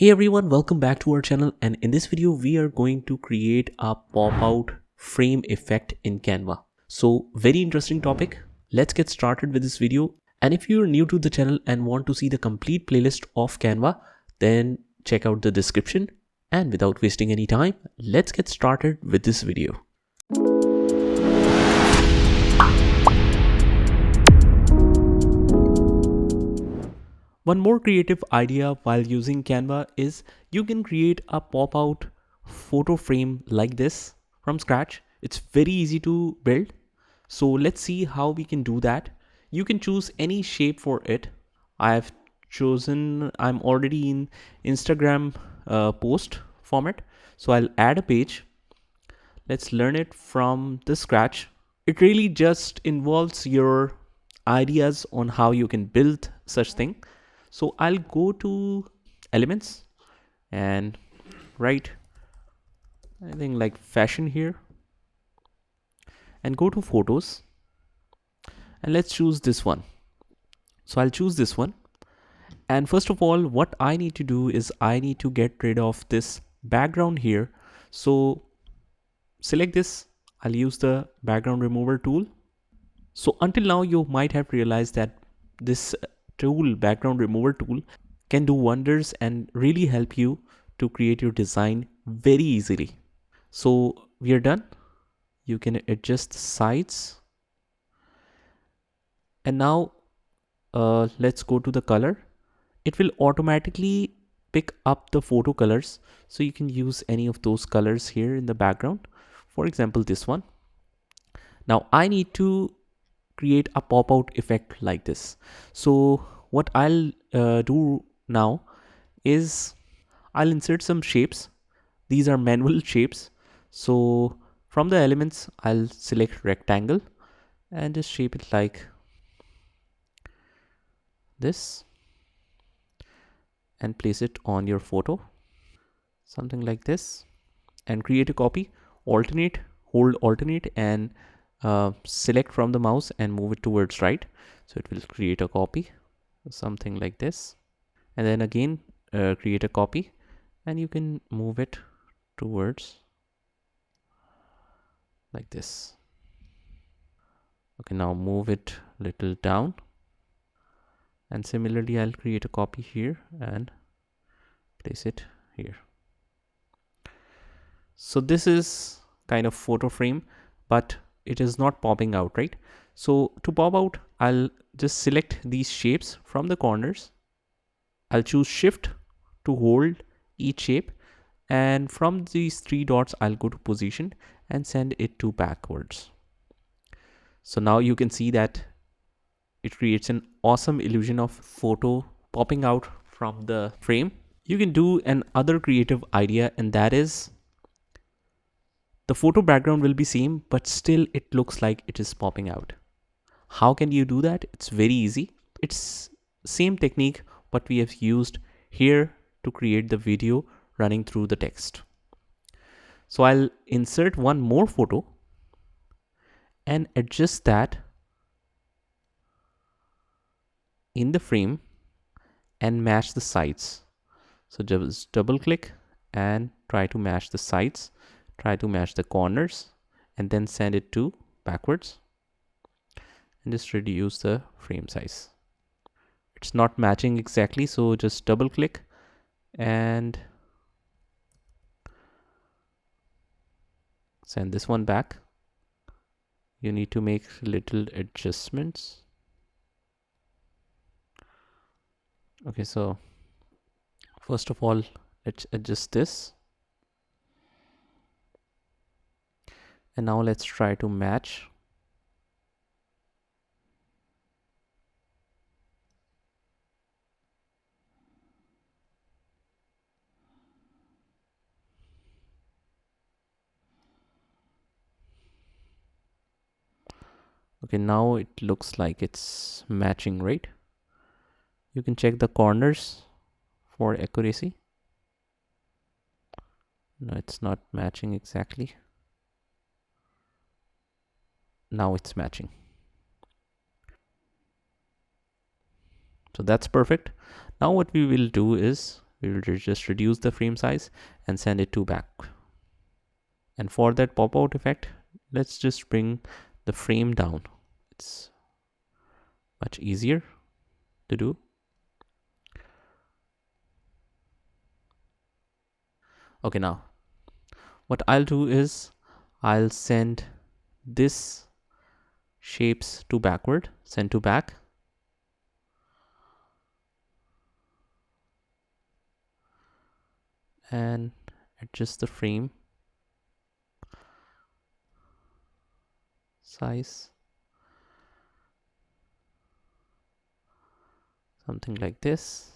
Hey everyone, welcome back to our channel, and in this video we are going to create a pop-out frame effect in Canva. So very interesting topic. Let's get started with this video. And if you're new to the channel and want to see the complete playlist of Canva, then check out the description. And without wasting any time, let's get started with this video. One more creative idea while using Canva is you can create a pop-out photo frame like this from scratch. It's very easy to build. So let's see how we can do that. You can choose any shape for it. I'm already in Instagram post format. So I'll add a page. Let's learn it from the scratch. It really just involves your ideas on how you can build such thing. So I'll go to elements and write, I think like fashion here, and go to photos, and let's choose this one. So I'll choose this one. And first of all, what I need to do is I need to get rid of this background here. So select this. I'll use the background remover tool. So until now, you might have realized that this tool, background remover tool, can do wonders and really help you to create your design very easily. So we are done. You can adjust the sides. And now let's go to the color. It will automatically pick up the photo colors. So you can use any of those colors here in the background. For example, this one. Now I need to create a pop-out effect like this. So what I'll do now is I'll insert some shapes. These are manual shapes. So from the elements, I'll select rectangle and just shape it like this and place it on your photo, something like this, and create a copy. Alternate, hold alternate, and select from the mouse and move it towards right. So it will create a copy, something like this, and then again create a copy, and you can move it towards like this. Okay, now move it little down, and similarly I'll create a copy here and place it here. So this is kind of photo frame, but it is not popping out, right? So to pop out, I'll just select these shapes from the corners. I'll choose shift to hold each shape, and from these three dots I'll go to position and send it to backwards. So now you can see that it creates an awesome illusion of photo popping out from the frame. You can do an other creative idea, and that is the photo background will be same, but still it looks like it is popping out. How can you do that? It's very easy. It's same technique what we have used here to create the video running through the text. So I'll insert one more photo and adjust that in the frame and match the sides. So just double click and try to match the sides, try to match the corners, and then send it to backwards and just reduce the frame size. It's not matching exactly, so just double click and send this one back. You need to make little adjustments. Okay, so first of all, let's adjust this. And now let's try to match. Okay, now it looks like it's matching, right? You can check the corners for accuracy. No, it's not matching exactly. Now it's matching. So that's perfect. Now what we will do is We will just reduce the frame size and send it to back. And for that pop-out effect, let's just bring the frame down. It's much easier to do. Okay, now what I'll do is I'll send this shapes to backward, send to back. And adjust the frame size, something like this.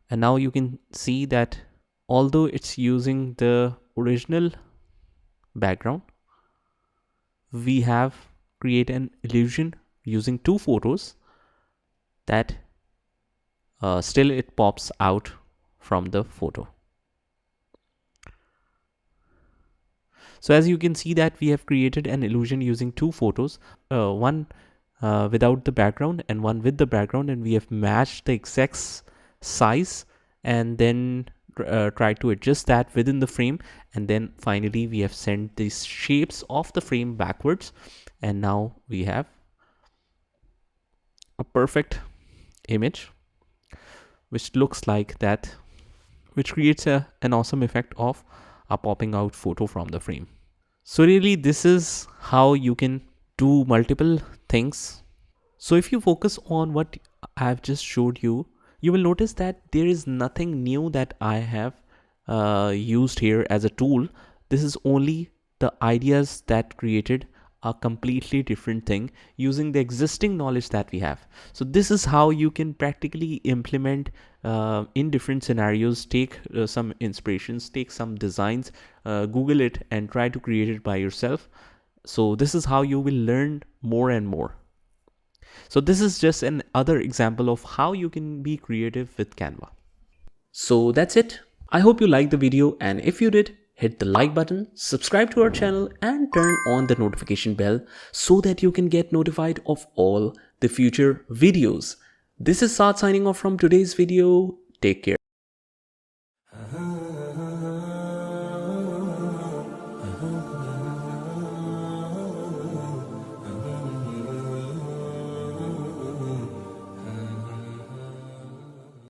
And now you can see that although it's using the original background, we have created an illusion using two photos that still it pops out from the photo. So as you can see that we have created an illusion using two photos, one without the background and one with the background, and we have matched the exact size and then try to adjust that within the frame, and then finally we have sent these shapes of the frame backwards, and now we have a perfect image which looks like that, which creates an awesome effect of a popping out photo from the frame. So really this is how you can do multiple things. So if you focus on what I've just showed you, you will notice that there is nothing new that I have used here as a tool. This is only the ideas that created a completely different thing using the existing knowledge that we have. So this is how you can practically implement in different scenarios, take some inspirations, take some designs, Google it and try to create it by yourself. So this is how you will learn more and more. So this is just another example of how you can be creative with Canva. So that's it. I hope you liked the video, and if you did, hit the like button, subscribe to our channel and turn on the notification bell so that you can get notified of all the future videos. This is Saad signing off from today's video. Take care.